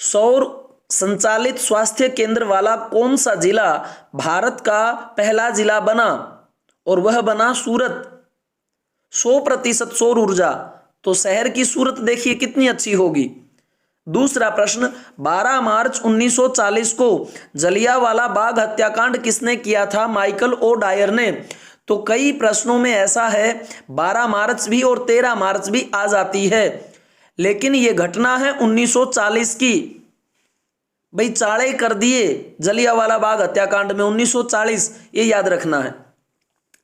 सौर संचालित स्वास्थ्य केंद्र वाला कौन सा जिला भारत का पहला जिला बना? और वह बना सूरत। 100% सौर ऊर्जा, तो शहर की सूरत देखिए कितनी अच्छी होगी। दूसरा प्रश्न, 12 मार्च 1940 को जलियांवाला बाग हत्याकांड किसने किया था? माइकल ओ डायर ने। तो कई प्रश्नों में ऐसा है 12 मार्च भी और 13 मार्च भी आ जाती है, लेकिन यह घटना है 1940 की। भाई चाड़े कर दिए जलियांवाला बाग हत्याकांड में 1940, ये याद रखना है।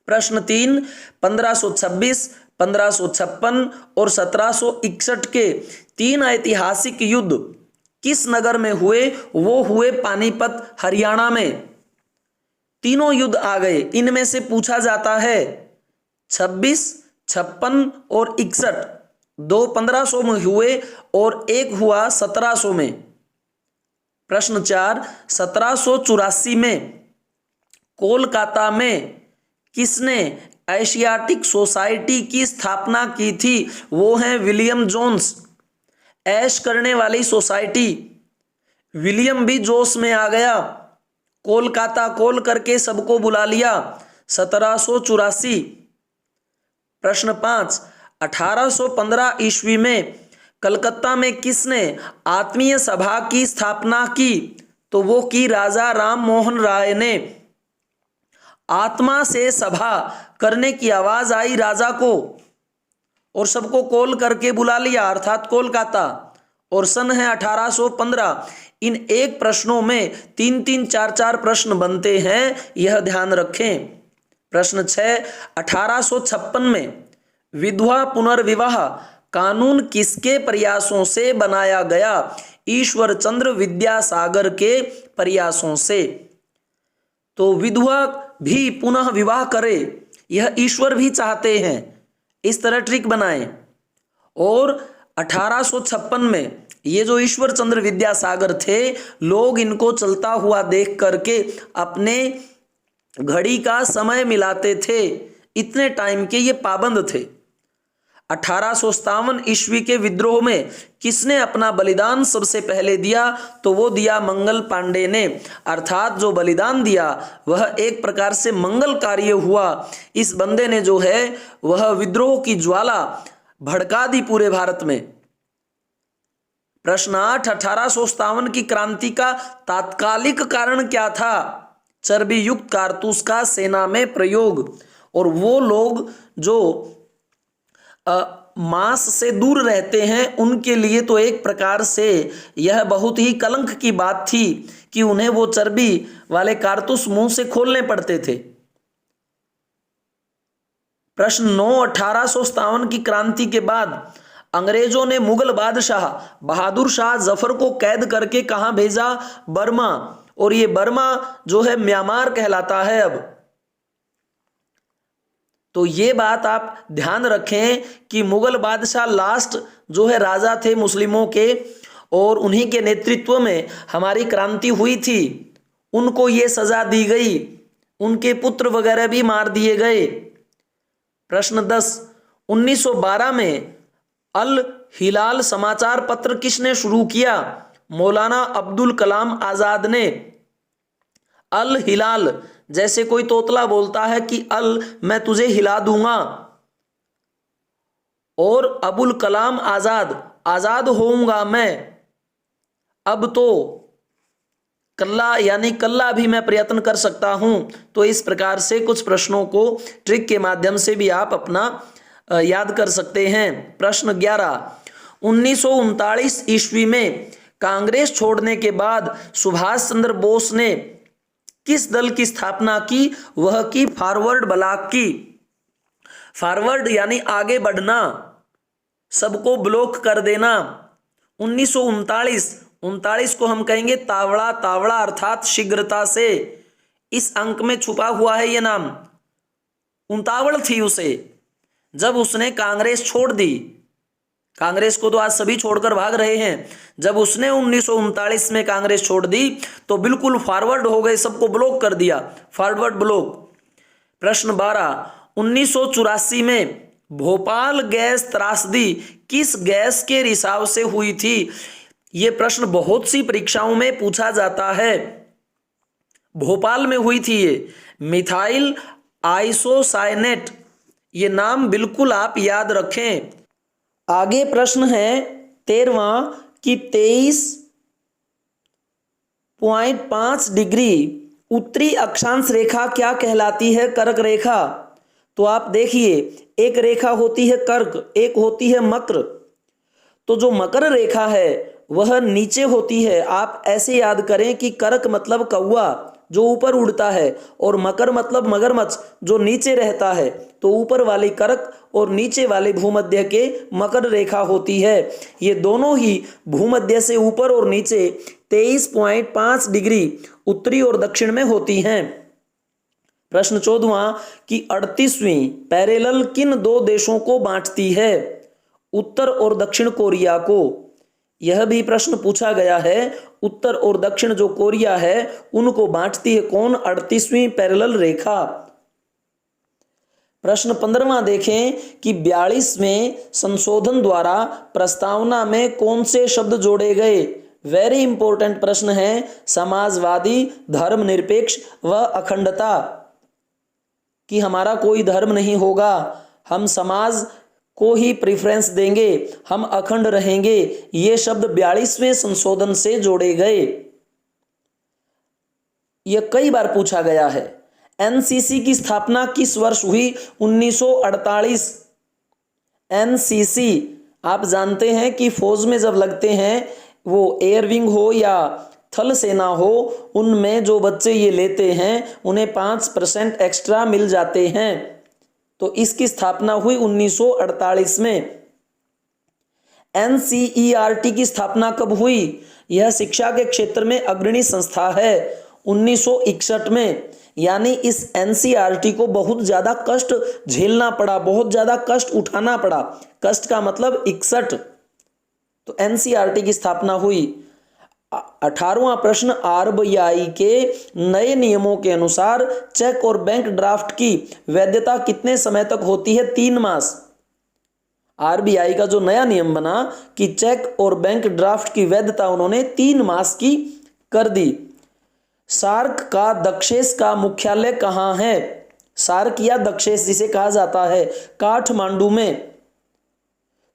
प्रश्न 3, 1526, 1556 और 1761 के 3 ऐतिहासिक युद्ध किस नगर में हुए? वो हुए पानीपत, हरियाणा में। तीनों युद्ध आ गए, इनमें से पूछा जाता है 26, 56 और 61। 2 1500 में हुए और एक हुआ 1700 में। प्रश्न 4, 1784 में कोलकाता में किसने एशियाटिक सोसाइटी की स्थापना की थी? वो है विलियम जोन्स। ऐश करने वाली सोसाइटी, विलियम भी जोश में आ गया, कोलकाता कॉल करके सबको बुला लिया। 1784। प्रश्न 5, 1815 ईस्वी में कलकत्ता में किसने आत्मीय सभा की स्थापना की? तो वो की राजा राम मोहन राय ने। आत्मा से सभा करने की आवाज आई राजा को और सबको कॉल करके बुला लिया, अर्थात कोलकाता। और सन है 1815। इन एक प्रश्नों में 3-3, 4-4 प्रश्न बनते हैं, यह ध्यान रखें। प्रश्न 6, 1856 में विधवा पुनर्विवाह कानून किसके प्रयासों से बनाया गया? ईश्वर चंद्र विद्यासागर के प्रयासों से। तो विधवा भी पुनः विवाह करे, यह ईश्वर भी चाहते हैं, इस तरह ट्रिक बनाएं। और 1856 में ये जो ईश्वर चंद्र विद्यासागर थे, लोग इनको चलता हुआ देख करके अपने घड़ी का समय मिलाते थे, इतने टाइम के ये पाबंद थे। 1857 ईस्वी के विद्रोह में किसने अपना बलिदान सबसे पहले दिया? तो वो दिया मंगल पांडे ने, अर्थात जो बलिदान दिया वह एक प्रकार से मंगल कार्य हुआ। इस बंदे ने जो है वह विद्रोह की ज्वाला भड़का दी पूरे भारत में। प्रश्न 8, 1857 की क्रांति का तात्कालिक कारण क्या था? चर्बी युक्त कारतूस का सेना में प्रयोग। और वो लोग जो मांस से दूर रहते हैं उनके लिए तो एक प्रकार से यह बहुत ही कलंक की बात थी कि उन्हें वो चर्बी वाले कारतूस मुंह से खोलने पड़ते थे। प्रश्न 9, 1857 की क्रांति के बाद अंग्रेजों ने मुगल बादशाह बहादुर शाह जफर को कैद करके कहां भेजा? बर्मा। और ये बर्मा जो है म्यांमार कहलाता है अब। तो ये बात आप ध्यान रखें कि मुगल बादशाह लास्ट जो है राजा थे मुस्लिमों के, और उन्हीं के नेतृत्व में हमारी क्रांति हुई थी। उनको ये सजा दी गई, उनके पुत्र वगैरह भी मार दिए गए। प्रश्न 10, 1912 में अल हिलाल समाचार पत्र किसने शुरू किया? मौलाना अब्दुल कलाम आजाद ने। अल हिलाल, जैसे कोई तोतला बोलता है कि अल मैं तुझे हिला दूंगा, और अबुल कलाम आजाद, आजाद होऊंगा मैं, अब तो कल्ला यानी कल्ला भी मैं प्रयत्न कर सकता हूं। तो इस प्रकार से कुछ प्रश्नों को ट्रिक के माध्यम से भी आप अपना याद कर सकते हैं। प्रश्न 11, 1939 ईस्वी में कांग्रेस छोड़ने के बाद सुभाष चंद्र बोस ने किस दल की स्थापना की? वह की फॉरवर्ड ब्लॉक की। फॉरवर्ड यानी आगे बढ़ना, सबको ब्लॉक कर देना। 1939 को हम कहेंगे तावड़ा, तावड़ा अर्थात शीघ्रता से। इस अंक में छुपा हुआ है ये नाम। उतावड़ थी उसे जब उसने कांग्रेस छोड़ दी। कांग्रेस को तो आज सभी छोड़कर भाग रहे हैं, जब उसने 1939 में कांग्रेस छोड़ दी तो बिल्कुल फॉरवर्ड हो गए, सबको ब्लॉक कर दिया, फॉरवर्ड ब्लॉक। प्रश्न 12, 1984 में भोपाल गैस त्रासदी किस गैस के रिसाव से हुई थी? ये प्रश्न बहुत सी परीक्षाओं में पूछा जाता है। भोपाल में हुई थी ये, मिथाइल आइसोसाइनेट। ये नाम बिल्कुल आप याद रखें। आगे प्रश्न है 13वां कि 23.5 डिग्री उत्तरी अक्षांश रेखा क्या कहलाती है? कर्क रेखा। तो आप देखिए, एक रेखा होती है कर्क, एक होती है मकर। तो जो मकर रेखा है वह नीचे होती है। आप ऐसे याद करें कि कर्क मतलब कौवा जो ऊपर उड़ता है, और मकर मतलब मगरमच्छ जो नीचे रहता है। तो ऊपर वाली कर्क और नीचे वाले भूमध्य के मकर रेखा होती है। ये दोनों ही भूमध्य से ऊपर और नीचे 23.5 डिग्री उत्तरी और दक्षिण में होती हैं। प्रश्न 14वां कि 38वीं पैरेलल किन दो देशों को बांटती है? उत्तर और दक्षिण कोरिया को। यह भी प्रश्न पूछा गया है। उत्तर और दक्षिण जो कोरिया है उनको बांटती है कौन? 38वीं पैरेलल रेखा। प्रश्न 15वां देखें कि 42वें संशोधन द्वारा प्रस्तावना में कौन से शब्द जोड़े गए? वेरी इंपॉर्टेंट प्रश्न है। समाजवादी, धर्मनिरपेक्ष व अखंडता, कि हमारा कोई धर्म नहीं होगा, हम समाज को ही प्रेफरेंस देंगे, हम अखंड रहेंगे। ये शब्द 42वें संशोधन से जोड़े गए। यह कई बार पूछा गया है। एनसीसी की स्थापना किस वर्ष हुई? 1948। एनसीसी आप जानते हैं कि फौज में जब लगते हैं, वो एयर विंग हो या थल सेना हो, उनमें जो बच्चे ये लेते हैं उन्हें 5% एक्स्ट्रा मिल जाते हैं। तो इसकी स्थापना हुई 1948 में। एनसीईआरटी की स्थापना कब हुई? यह शिक्षा के क्षेत्र में अग्रणी संस्था है। 1961 में। यानी इस एनसीईआरटी को बहुत ज्यादा कष्ट झेलना पड़ा, बहुत ज्यादा कष्ट उठाना पड़ा। कष्ट का मतलब 61। तो एनसीईआरटी की स्थापना हुई। 18वां प्रश्न, आरबीआई के नए नियमों के अनुसार चेक और बैंक ड्राफ्ट की वैधता कितने समय तक होती है? 3 मास। आरबीआई का जो नया नियम बना कि चेक और बैंक ड्राफ्ट की वैधता उन्होंने 3 मास की कर दी। सार्क का दक्षेश का मुख्यालय कहाँ है? सार्क या दक्षेश जिसे कहा जाता है, काठमांडू में।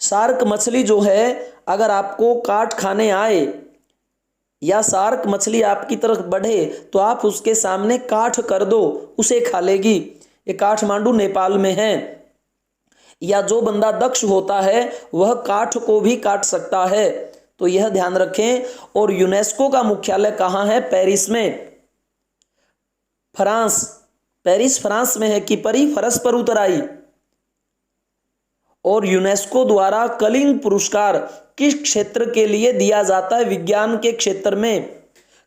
सार्क मछली जो है, अगर आपको काट खाने आए या सार्क मछली आपकी तरफ बढ़े तो आप उसके सामने काठ कर दो, उसे खा लेगी। ये काठमांडू नेपाल में है। या जो बंदा दक्ष होता है वह काठ को भी काट सकता है। तो यह ध्यान रखें। और यूनेस्को का मुख्यालय कहाँ है? पेरिस में, फ्रांस। पेरिस फ्रांस में है कि परी फरस पर उतर आई। और यूनेस्को द्वारा कलिंग पुरस्कार किस क्षेत्र के लिए दिया जाता है? विज्ञान के क्षेत्र में।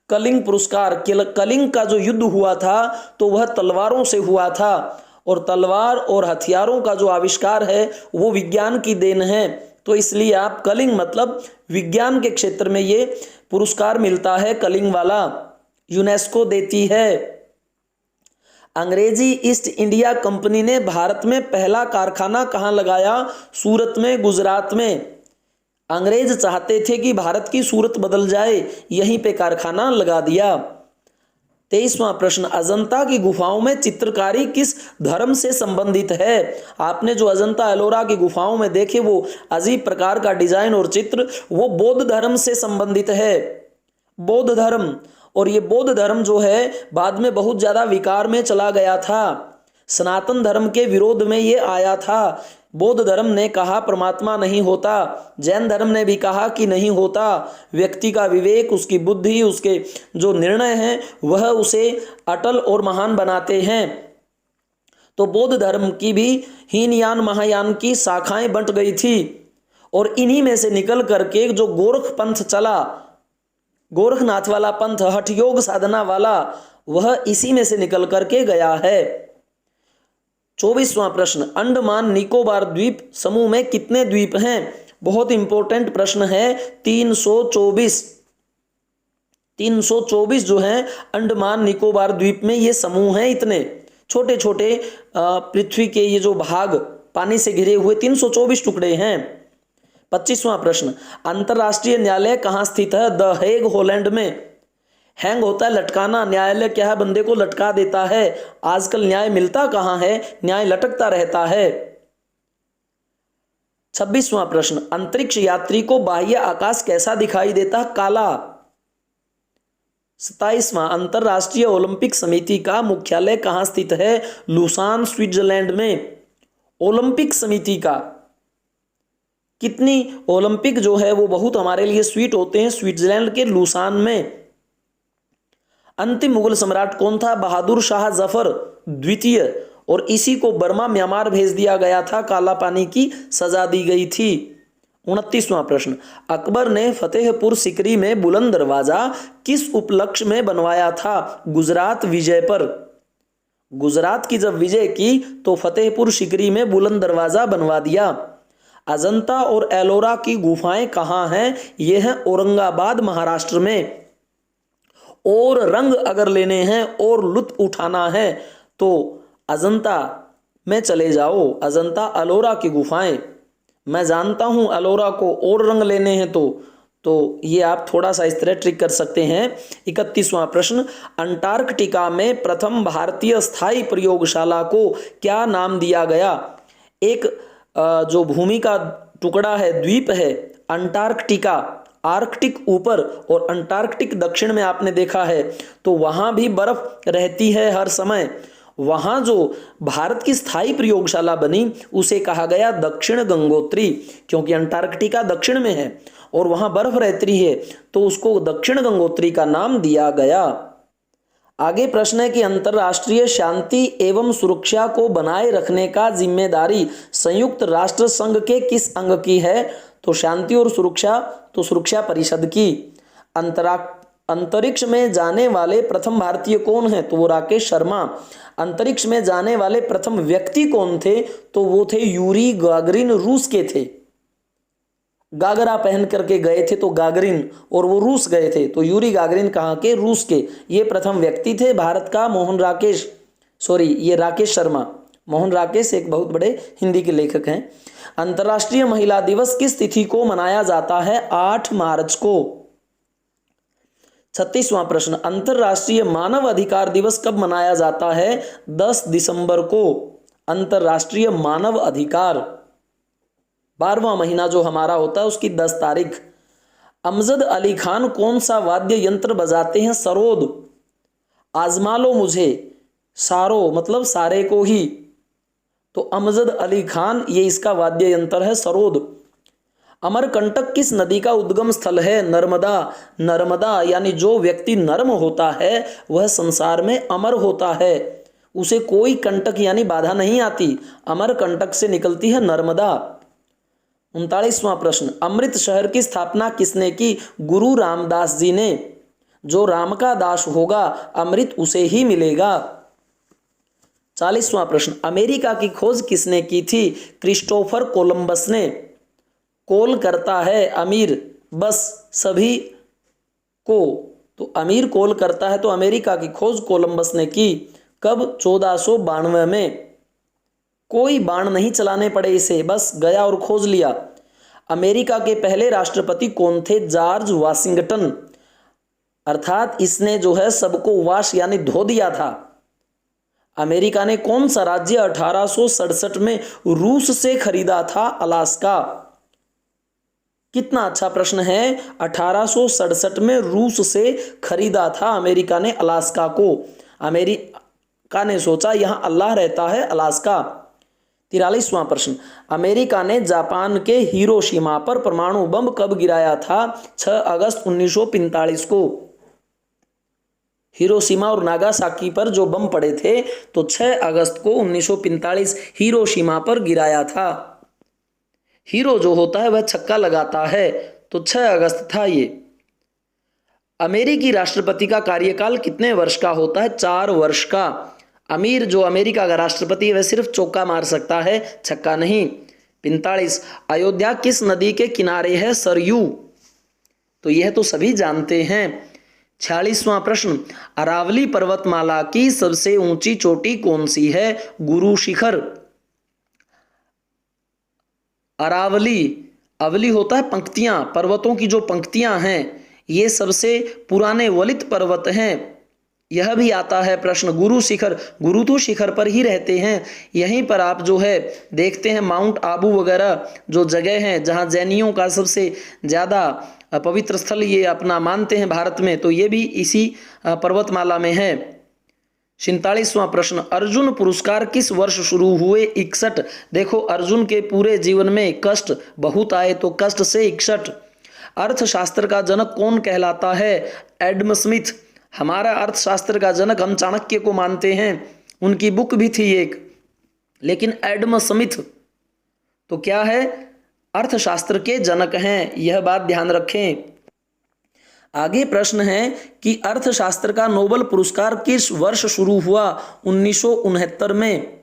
कलिंग पुरस्कार, कलिंग का जो युद्ध हुआ था तो वह तलवारों से हुआ था, और तलवार और हथियारों का जो आविष्कार है वो विज्ञान की देन है। तो इसलिए आप कलिंग मतलब विज्ञान के क्षेत्र में ये पुरस्कार मिलता है, कलिंग वाला, यूनेस्को देती है। अंग्रेजी ईस्ट इंडिया कंपनी ने भारत में पहला कारखाना कहाँ लगाया? सूरत में, गुजरात में। अंग्रेज चाहते थे कि भारत की सूरत बदल जाए, यहीं पे कारखाना लगा दिया। 23वां प्रश्न, अजंता की गुफाओं में चित्रकारी किस धर्म से संबंधित है? आपने जो अजंता एलोरा की गुफाओं में देखे वो अजीब प्रकार का डिजाइन और चित्र, वो बौद्ध धर्म से संबंधित है। बौद्ध धर्म। और ये बौद्ध धर्म जो है बाद में बहुत ज्यादा विकार में चला गया था। सनातन धर्म के विरोध में ये आया था। बौद्ध धर्म ने कहा परमात्मा नहीं होता, जैन धर्म ने भी कहा कि नहीं होता। व्यक्ति का विवेक, उसकी बुद्धि, उसके जो निर्णय हैं वह उसे अटल और महान बनाते हैं। तो बौद्ध धर्म की भी हीनयान महायान की शाखाएं बंट गई थी, और इन्हीं में से निकल करके जो गोरख पंथ चला, गोरखनाथ वाला पंथ, हठ योग साधना वाला, वह इसी में से निकल करके गया है। 24वां प्रश्न, अंडमान निकोबार द्वीप समूह में कितने द्वीप हैं? बहुत इंपॉर्टेंट प्रश्न है। 324। 324 जो है अंडमान निकोबार द्वीप में ये समूह हैं। इतने छोटे छोटे पृथ्वी के ये जो भाग पानी से घिरे हुए 324 टुकड़े हैं। 25वां प्रश्न, अंतरराष्ट्रीय न्यायालय कहाँ स्थित है? द हेग, हॉलैंड में। हैंग होता है लटकाना, न्यायालय क्या है? बंदे को लटका देता है। आजकल न्याय मिलता कहाँ है? न्याय लटकता रहता है। 26वां प्रश्न, अंतरिक्ष यात्री को बाह्य आकाश कैसा दिखाई देता है? काला। 27वां, अंतरराष्ट्रीय ओलंपिक समिति का मुख्यालय कहाँ स्थित है? लुसान, स्विट्जरलैंड में। ओलंपिक समिति का कितनी ओलंपिक जो है वो बहुत हमारे लिए स्वीट होते हैं, स्विट्जरलैंड के लुसान में। अंतिम मुगल सम्राट कौन था? बहादुर शाह जफर द्वितीय, और इसी को बर्मा म्यांमार भेज दिया गया था, काला पानी की सजा दी गई थी। 29वां प्रश्न, अकबर ने फतेहपुर सिकरी में बुलंद दरवाजा किस उपलक्ष्य में बनवाया था? गुजरात विजय पर। गुजरात की जब विजय की तो फतेहपुर सिकरी में बुलंद दरवाजा बनवा दिया। अजंता और एलोरा की गुफाएं कहाँ हैं? ये हैं औरंगाबाद, महाराष्ट्र में। और रंग अगर लेने हैं और लुत्फ उठाना है तो अजंता में चले जाओ। अजंता अलोरा की गुफाएं, मैं जानता हूं अलोरा को, और रंग लेने हैं तो ये आप थोड़ा सा इस तरह ट्रिक कर सकते हैं। 31वां प्रश्न, अंटार्कटिका में प्रथम भारतीय स्थायी प्रयोगशाला को क्या नाम दिया गया? एक जो भूमि का टुकड़ा है, द्वीप है अंटार्कटिका, आर्कटिक ऊपर और अंटार्कटिक दक्षिण में आपने देखा है, तो वहां भी बर्फ रहती है हर समय। वहां जो भारत की स्थायी प्रयोगशाला बनी उसे कहा गया दक्षिण गंगोत्री, क्योंकि अंटार्कटिका दक्षिण में है और वहां बर्फ रहती है, तो उसको दक्षिण गंगोत्री का नाम दिया गया। आगे प्रश्न है कि अंतरराष्ट्रीय शांति एवं सुरक्षा को बनाए रखने का जिम्मेदारी संयुक्त राष्ट्र संघ के किस अंग की है? तो शांति और सुरक्षा तो सुरक्षा परिषद की। अंतरिक्ष में जाने वाले प्रथम भारतीय कौन है? तो वो राकेश शर्मा। अंतरिक्ष में जाने वाले प्रथम व्यक्ति कौन थे? तो वो थे यूरी गागरिन, रूस के थे। गागरा पहन करके गए थे तो गागरिन, और वो रूस गए थे तो यूरी गागरिन कहाँ के? रूस के। ये प्रथम व्यक्ति थे। भारत का ये राकेश शर्मा, मोहन राकेश एक बहुत बड़े हिंदी के लेखक हैं। अंतर्राष्ट्रीय महिला दिवस किस तिथि को मनाया जाता है? 8 मार्च को। 36वां प्रश्न, अंतर्राष्ट्रीय मानव अधिकार दिवस कब मनाया जाता है? 10 दिसंबर को। अंतर्राष्ट्रीय मानव अधिकार 12वां महीना जो हमारा होता है उसकी 10 तारीख। अमजद अली खान कौन सा वाद्य यंत्र बजाते हैं? सरोद। आजमा लो मुझे, सारो मतलब सारे को ही, तो अमजद अली खान ये इसका वाद्य यंत्र है, सरोद। अमरकंटक किस नदी का उद्गम स्थल है? नर्मदा। नर्मदा यानी जो व्यक्ति नर्म होता है वह संसार में अमर होता है, उसे कोई कंटक यानी बाधा नहीं आती। अमरकंटक से निकलती है नर्मदा। 39वां प्रश्न, अमृत शहर की स्थापना किसने की? गुरु रामदास जी ने। जो राम का दास होगा अमृत उसे ही मिलेगा। 40वां प्रश्न, अमेरिका की खोज किसने की थी? क्रिस्टोफर कोलंबस ने। कॉल करता है अमीर बस सभी को, तो अमीर कॉल करता है, तो अमेरिका की खोज कोलंबस ने की। कब? 1492 में। कोई बाण नहीं चलाने पड़े इसे, बस गया और खोज लिया। अमेरिका के पहले राष्ट्रपति कौन थे? George Washington. अर्थात इसने जो है सबको वाश यानी धो दिया था। अमेरिका ने कौन सा राज्य 1867 में रूस से खरीदा था? अलास्का। कितना अच्छा प्रश्न है। 1867 में रूस से खरीदा था अमेरिका ने अलास्का को। अमेरिका ने सोचा यहां अल्लाह रहता है, अलास्का। 43वां प्रश्न, अमेरिका ने जापान के हिरोशिमा पर परमाणु बम कब गिराया था? 6 अगस्त 1945 को। हिरोशिमा और नागासाकी पर जो बम पड़े थे तो 6 अगस्त को 1945 हिरोशिमा पर गिराया था। हीरो जो होता है वह छक्का लगाता है, तो 6 अगस्त था ये। अमेरिकी राष्ट्रपति का कार्यकाल कितने वर्ष का होता है? 4 वर्ष का। अमीर जो अमेरिका का राष्ट्रपति है वह सिर्फ चौका मार सकता है, छक्का नहीं। 45, अयोध्या किस नदी के किनारे है? सरयू। तो यह तो सभी जानते हैं। 46वां प्रश्न, अरावली पर्वतमाला की सबसे ऊंची चोटी कौन सी है? गुरु शिखर। अरावली अवली होता है पंक्तियां, पर्वतों की जो पंक्तियां हैं, ये सबसे पुराने वलित पर्वत हैं। यह भी आता है प्रश्न। गुरु शिखर, गुरु तो शिखर पर ही रहते हैं। यहीं पर आप जो है देखते हैं माउंट आबू वगैरह जो जगह हैं जहां जैनियों का सबसे ज़्यादा पवित्र स्थल ये अपना मानते हैं भारत में, तो ये भी इसी पर्वतमाला में है। 47वां प्रश्न, अर्जुन पुरस्कार किस वर्ष शुरू हुए? 61। देखो अर्जुन के पूरे जीवन में कष्ट बहुत आए, तो कष्ट से 61। अर्थशास्त्र का जनक कौन कहलाता है? Adam Smith. हमारा अर्थशास्त्र का जनक हम चाणक्य को मानते हैं, उनकी बुक भी थी एक, लेकिन एडम स्मिथ तो क्या है, अर्थशास्त्र के जनक हैं, यह बात ध्यान रखें। आगे प्रश्न है कि अर्थशास्त्र का नोबेल पुरस्कार किस वर्ष शुरू हुआ? 1969 में।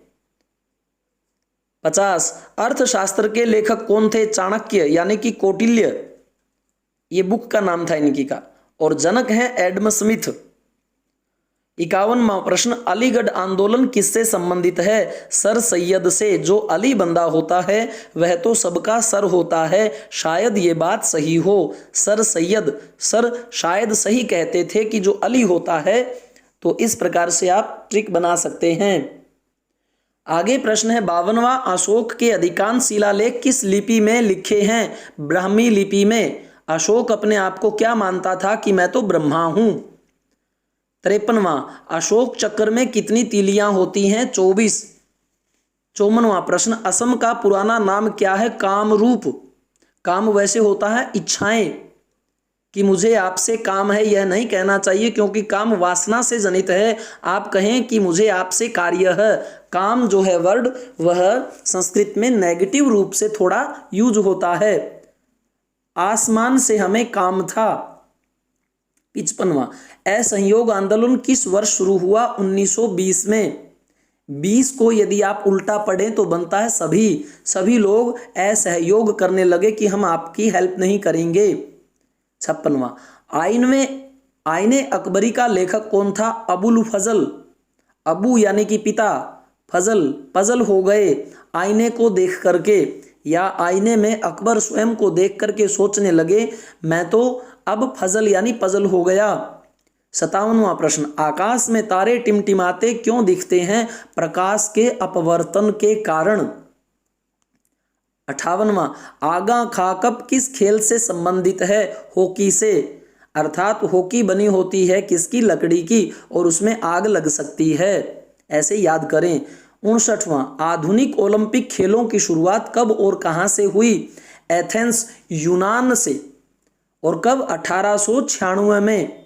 50। अर्थशास्त्र के लेखक कौन थे? चाणक्य यानी कि कौटिल्य, ये बुक का नाम था इनकी का, और जनक हैं एडम स्मिथ। 51वां प्रश्न, अलीगढ़ आंदोलन किससे संबंधित है? सर सैयद से। जो अली बंदा होता है वह तो सबका सर होता है, शायद ये बात सही हो। सर सैयद, सर शायद सही कहते थे कि जो अली होता है, तो इस प्रकार से आप ट्रिक बना सकते हैं। आगे प्रश्न है 52वां, अशोक के अधिकांश शिलालेख किस लिपि में लिखे हैं? ब्राह्मी लिपि में। अशोक अपने आप को क्या मानता था कि मैं तो ब्रह्मा हूं। 53वां, अशोक चक्र में कितनी तीलियां होती हैं? 24। 54वां प्रश्न, असम का पुराना नाम क्या है? कामरूप। काम वैसे होता है इच्छाएं, कि मुझे आपसे काम है, यह नहीं कहना चाहिए क्योंकि काम वासना से जनित है। आप कहें कि मुझे आपसे कार्य है। काम जो है वर्ड, वह संस्कृत में नेगेटिव रूप से थोड़ा यूज होता है। आसमान से हमें काम था। 55वां, असहयोग आंदोलन किस वर्ष शुरू हुआ? 1920 में। 20 को यदि आप उल्टा पढ़ें तो बनता है सभी लोग असहयोग करने लगे कि हम आपकी हेल्प नहीं करेंगे। 56वां, आईने अकबरी का लेखक कौन था? अबुल फजल। अबू यानी कि पिता, फजल पजल हो गए आईने को देख करके, या आईने में अकबर स्वयं को देख करके सोचने लगे मैं तो अब फजल यानी पजल हो गया। 57वां प्रश्न, आकाश में तारे टिमटिमाते क्यों दिखते हैं? प्रकाश के अपवर्तन के कारण। 58वां, आगा खा कप किस खेल से संबंधित है? हॉकी से। अर्थात हॉकी बनी होती है किसकी? लकड़ी की, और उसमें आग लग सकती है, ऐसे याद करें। 59वां, आधुनिक ओलंपिक खेलों की शुरुआत कब और कहां से हुई? एथेंस यूनान से। और कब? 1896 में।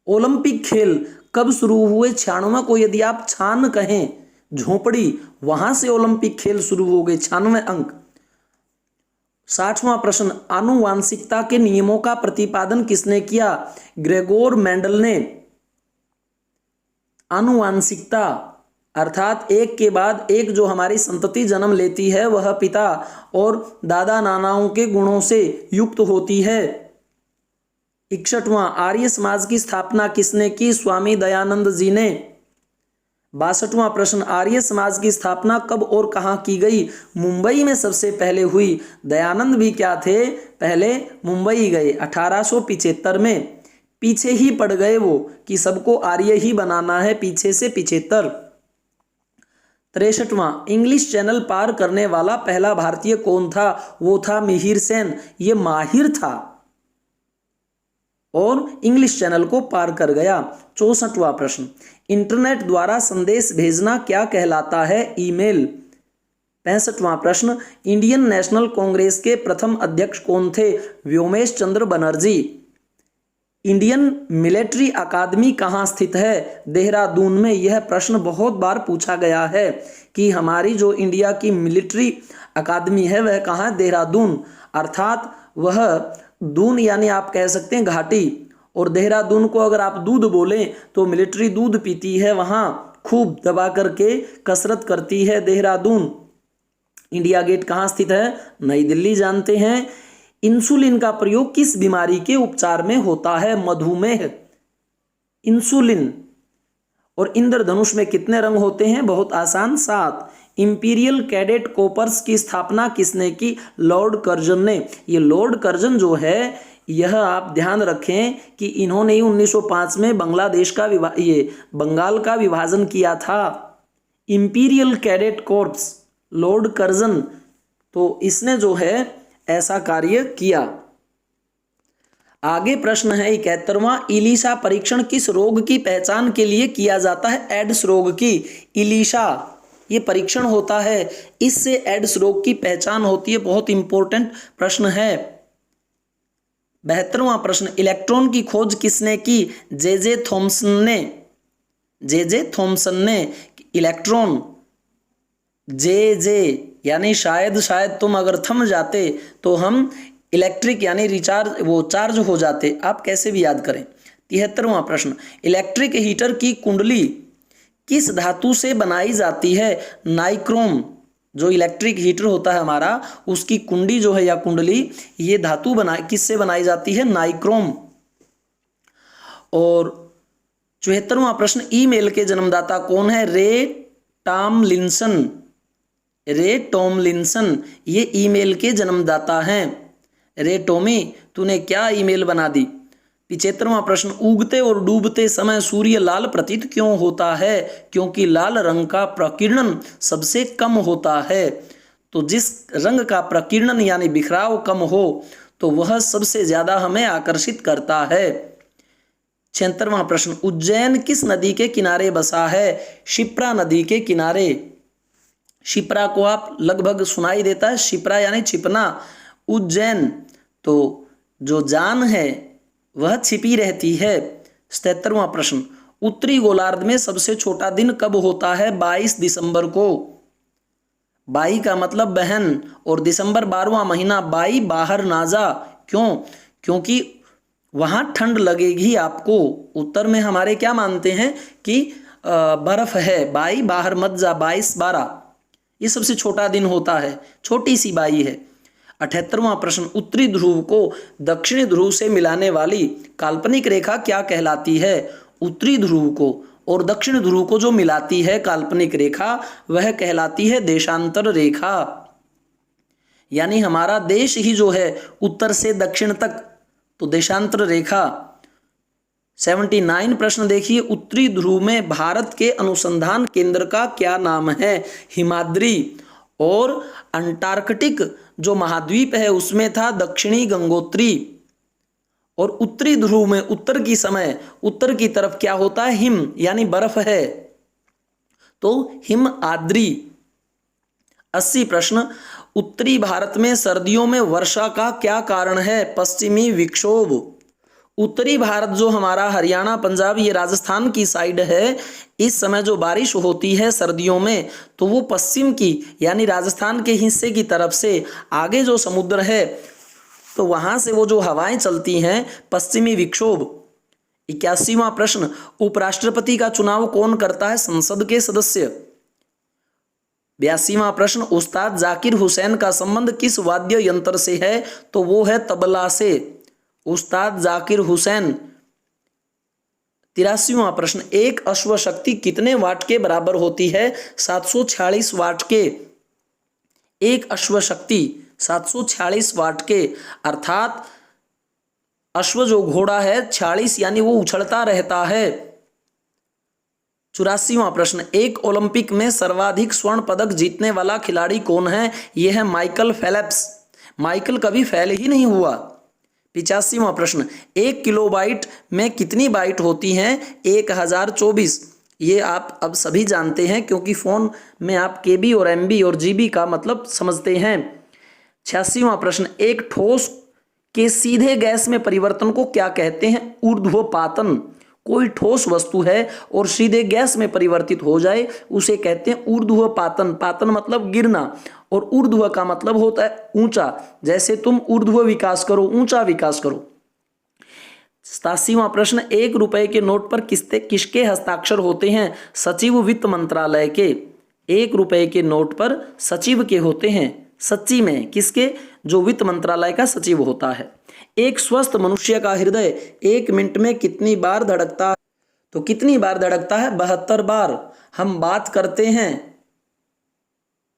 ओलंपिक खेल कब शुरू हुए? 96 को यदि आप छान कहें, झोपड़ी, वहां से ओलंपिक खेल शुरू हो गए, 96 अंक। 60वां प्रश्न, आनुवांशिकता के नियमों का प्रतिपादन किसने किया? ग्रेगोर मेंडल ने। आनुवांशिकता अर्थात एक के बाद एक जो हमारी संतति जन्म लेती है वह पिता और दादा नानाओं के गुणों से युक्त होती है। 61वां, आर्य समाज की स्थापना किसने की? स्वामी दयानंद जी ने। 62वां प्रश्न, आर्य समाज की स्थापना कब और कहां की गई? मुंबई में सबसे पहले हुई। दयानंद भी क्या थे? पहले मुंबई गए 1875 में। पीछे ही पड़ गए वो कि सबको आर्य ही बनाना है, पीछे से 75। 63वां, इंग्लिश चैनल पार करने वाला पहला भारतीय कौन था? वो था मिहिर सेन। ये माहिर था और इंग्लिश चैनल को पार कर गया। 64वां प्रश्न, इंटरनेट द्वारा संदेश भेजना क्या कहलाता है? ईमेल। 65वां प्रश्न, इंडियन नेशनल कांग्रेस के प्रथम अध्यक्ष कौन थे? व्योमेश चंद्र बनर्जी। इंडियन मिलिट्री अकादमी कहाँ स्थित है? देहरादून में। यह प्रश्न बहुत बार पूछा गया है कि हमारी जो इंडिया की मिलिट्री अकादमी है वह कहाँ है? देहरादून। अर्थात वह दून यानी आप कह सकते हैं घाटी, और देहरादून को अगर आप दूध बोलें तो मिलिट्री दूध पीती है, वहाँ खूब दबा करके कसरत करती है देहरादून। इंडिया गेट कहाँ स्थित है? नई दिल्ली। जानते हैं इंसुलिन का प्रयोग किस बीमारी के उपचार में होता है? मधुमेह। इंसुलिन और इंद्रधनुष में कितने रंग होते हैं? बहुत आसान, 7। इंपीरियल कैडेट कोर्प्स की स्थापना किसने की? लॉर्ड कर्जन ने। ये लॉर्ड कर्जन जो है, यह आप ध्यान रखें कि इन्होंने ही 1905 में बांग्लादेश का बंगाल का विभाजन किया था। Imperial cadet corpse, Lord Curzon, तो इसने जो है ऐसा कार्य किया। आगे प्रश्न है 71वां, इलीशा परीक्षण किस रोग की पहचान के लिए किया जाता है? एड्स रोग की। इलीशा ये परीक्षण होता है, इससे एड्स रोग की पहचान होती है। बहुत इंपॉर्टेंट प्रश्न है। 72वां प्रश्न, इलेक्ट्रॉन की खोज किसने की? जे थॉमसन ने। जे थॉमसन ने इलेक्ट्रॉन, जे यानी शायद तुम अगर थम जाते तो हम इलेक्ट्रिक यानी चार्ज हो जाते। आप कैसे भी याद करें। 73वां प्रश्न, इलेक्ट्रिक हीटर की कुंडली किस धातु से बनाई जाती है? नाइक्रोम। जो इलेक्ट्रिक हीटर होता है हमारा, उसकी कुंडी जो है या कुंडली, ये धातु किससे बनाई जाती है? नाइक्रोम। और 74वां प्रश्न, ईमेल के जन्मदाता कौन है? रे टॉमलिंसन ये ईमेल के जन्मदाता हैं। रे टॉमी, तूने क्या ईमेल बना दी। 75वां प्रश्न, उगते और डूबते समय सूर्य लाल प्रतीत क्यों होता है? क्योंकि लाल रंग का प्रकीर्णन सबसे कम होता है। तो जिस रंग का प्रकीर्णन यानी बिखराव कम हो तो वह सबसे ज्यादा हमें आकर्षित करता है। 76वां प्रश्न, उज्जैन किस नदी के किनारे बसा है? शिप्रा नदी के किनारे। शिप्रा को आप लगभग सुनाई देता है, शिप्रा यानी छिपना। उज्जैन, तो जो जान है वह छिपी रहती है। 77वां प्रश्न, उत्तरी गोलार्ध में सबसे छोटा दिन कब होता है? 22 दिसंबर को। 22 का मतलब बहन, और दिसंबर 12वां महीना। 22 बाहर ना जा। क्यों? क्योंकि वहां ठंड लगेगी आपको। उत्तर में हमारे क्या मानते हैं कि बर्फ है। 22 बाहर मत जा। 22-12 ये सबसे छोटा दिन होता है, छोटी सी 22 है। 78वां प्रश्न, उत्तरी ध्रुव को दक्षिणी ध्रुव से मिलाने वाली काल्पनिक रेखा क्या कहलाती है? उत्तरी ध्रुव को और दक्षिण ध्रुव को जो मिलाती है काल्पनिक रेखा, वह कहलाती है देशांतर रेखा। यानी हमारा देश ही जो है उत्तर से दक्षिण तक, तो देशांतर रेखा। 79 प्रश्न देखिए, उत्तरी ध्रुव में भारत के अनुसंधान केंद्र का क्या नाम है? हिमाद्री। और अंटार्कटिक जो महाद्वीप है उसमें था दक्षिणी गंगोत्री। और उत्तरी ध्रुव में उत्तर उत्तर की तरफ क्या होता है? हिम यानी बर्फ है, तो हिम आद्री। 80 प्रश्न, उत्तरी भारत में सर्दियों में वर्षा का क्या कारण है? पश्चिमी विक्षोभ। उत्तरी भारत जो हमारा हरियाणा, पंजाब, ये राजस्थान की साइड है, इस समय जो बारिश होती है सर्दियों में, तो वो पश्चिम की यानी राजस्थान के हिस्से की तरफ से आगे जो समुद्र है, तो वहां से वो जो हवाएं चलती हैं, पश्चिमी विक्षोभ। 81वां प्रश्न, उपराष्ट्रपति का चुनाव कौन करता है? संसद के सदस्य। 82वां प्रश्न, उस्ताद जाकिर हुसैन का संबंध किस वाद्य यंत्र से है? तो वो है तबला से। उस्ताद जाकिर हुसैन। 83वां प्रश्न, एक अश्व शक्ति कितने वाट के बराबर होती है? 746 वाट के। एक अश्व शक्ति 746 वाट के, अर्थात अश्व जो घोड़ा है 46 यानी वो उछलता रहता है। 84वां प्रश्न, एक ओलंपिक में सर्वाधिक स्वर्ण पदक जीतने वाला खिलाड़ी कौन है? यह है माइकल फेल्प्स। माइकल कभी फेल ही नहीं हुआ। 85वां प्रश्न, 1 किलोबाइट में कितनी बाइट होती हैं? 1024। ये आप अब सभी जानते हैं क्योंकि फोन में आप केबी और एमबी और जीबी का मतलब समझते हैं। 86वां प्रश्न, एक ठोस के सीधे गैस में परिवर्तन को क्या कहते हैं? ऊर्ध्वपातन। कोई ठोस वस्तु है और सीधे गैस में परिवर्तित हो जाए उसे कहते हैं ऊर्ध्वपातन। पातन मतलब गिरना, और ऊर्ध्व का मतलब होता है ऊंचा। जैसे तुम ऊर्ध्व विकास करो, ऊंचा विकास करो। 87वां प्रश्न, 1 रुपए के नोट पर किसके हस्ताक्षर होते हैं? सचिव वित्त मंत्रालय के। 1 रुपए के नोट पर सचिव के होते हैं। सच्ची में किसके? जो वित्त मंत्रालय का सचिव होता है। एक स्वस्थ मनुष्य का हृदय 1 मिनट में कितनी बार धड़कता है? तो कितनी बार धड़कता है? 72 बार। हम बात करते हैं,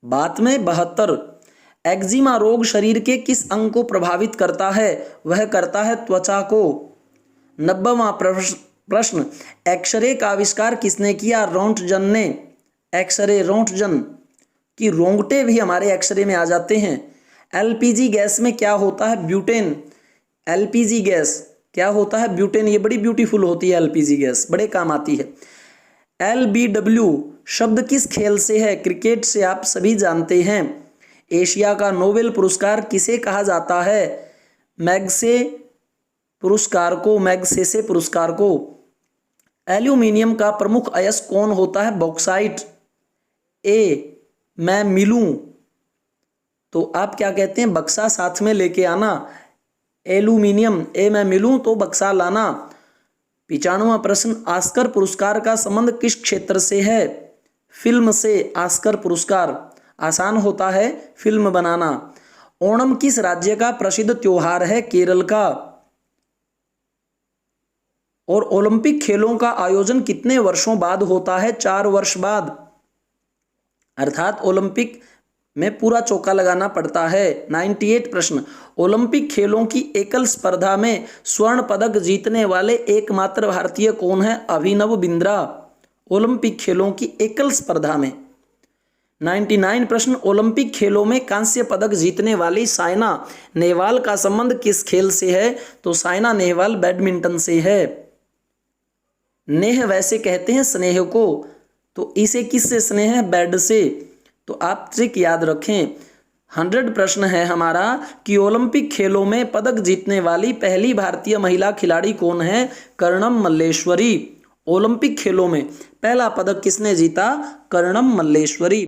बात में 72। एक्जिमा रोग शरीर के किस अंग को प्रभावित करता है? वह करता है त्वचा को। 90वां प्रश्न, एक्सरे का आविष्कार किसने किया? रोंटगन ने। एक्सरे, रोंटगन की रोंगटे भी हमारे एक्सरे में आ जाते हैं। एलपीजी गैस में क्या होता है? ब्यूटेन। एलपीजी गैस क्या होता है? ब्यूटेन। ये बड़ी ब्यूटीफुल होती है एलपीजी गैस, बड़े काम आती है। LBW शब्द किस खेल से है? क्रिकेट से, आप सभी जानते हैं। एशिया का नोबेल पुरस्कार किसे कहा जाता है? मैग्सेसे पुरस्कार को। एल्यूमिनियम का प्रमुख अयस्क कौन होता है? बॉक्साइट। मैं मिलूं तो आप क्या कहते हैं? बक्सा साथ में लेके आना। एल्यूमिनियम, मैं मिलूं तो बक्सा लाना। 95वां प्रश्न, ऑस्कर पुरस्कार का संबंध किस क्षेत्र से है? फिल्म से। ऑस्कर पुरस्कार आसान होता है फिल्म बनाना। ओणम किस राज्य का प्रसिद्ध त्योहार है? केरल का। और ओलंपिक खेलों का आयोजन कितने वर्षों बाद होता है? 4 वर्ष बाद। अर्थात ओलंपिक में पूरा चौका लगाना पड़ता है। 98 प्रश्न, ओलंपिक खेलों की एकल स्पर्धा में स्वर्ण पदक जीतने वाले एकमात्र भारतीय कौन है? अभिनव बिंद्रा। ओलंपिक खेलों की एकल स्पर्धा में। 99 प्रश्न, ओलंपिक खेलों में कांस्य पदक जीतने वाली साइना नेहवाल का संबंध किस खेल से है? तो साइना नेहवाल बैडमिंटन से है। नेह वैसे कहते हैं स्नेह को, तो इसे किससे स्नेह है? बैड से। तो आप ट्रिक याद रखें। 100 प्रश्न है हमारा कि ओलंपिक खेलों में पदक जीतने वाली पहली भारतीय महिला खिलाड़ी कौन है? कर्णम मल्लेश्वरी। ओलंपिक खेलों में पहला पदक किसने जीता? कर्णम मल्लेश्वरी।